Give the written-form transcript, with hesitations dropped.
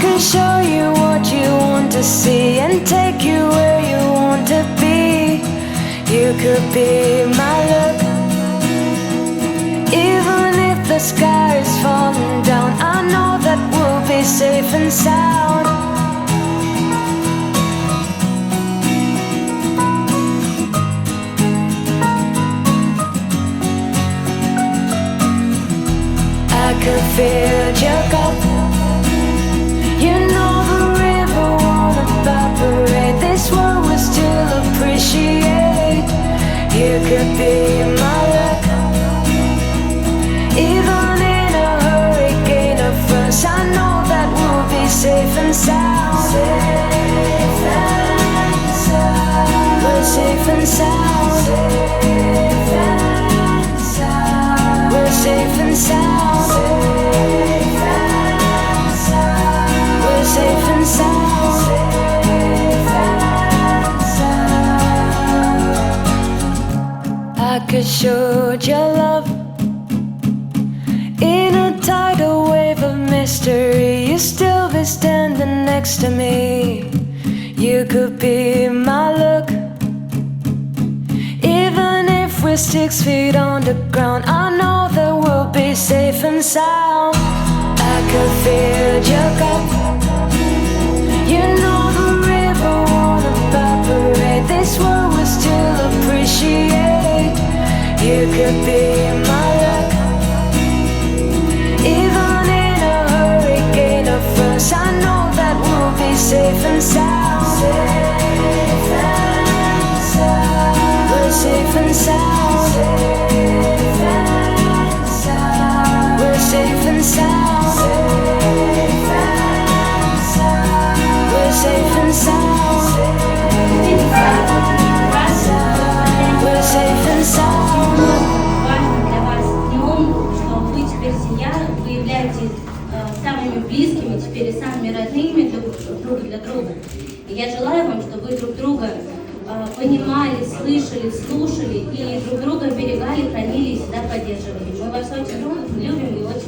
can show you what you want to see and take you where you want to be. You could be my luck. Even if the sky is falling down, I know that we'll be safe and sound. I could fill your cup. You know the river won't evaporate. This world will still appreciate. You could be my luck. Even in a hurricane of fronts, I know that we'll be safe and sound. Safe and sound. We're safe and sound. Safe and sound. We're safe and sound. Safe and sound. Safe and sound. I could show your love in a tidal wave of mystery. You still be standing next to me. You could be my look. Even if we're 6 feet on the ground, I know that we'll be safe and sound. I could fill your cup. You know the river won't evaporate. This world will still appreciate. You could be my luck. Even in a hurricane of fronts, I know that we'll be safe and sound. Safe and sound. We're safe and sound. Safe and sound. We're safe and sound. Safe and sound. We're safe and sound. Важным для вас днем, что вы теперь семья, вы являетесь самыми близкими, теперь и самыми родными друг для друга. И я желаю вам, чтобы вы друг друга понимали, слышали, слушали и друг друга берегали, хранили и всегда поддерживали. Мы вас очень любим и очень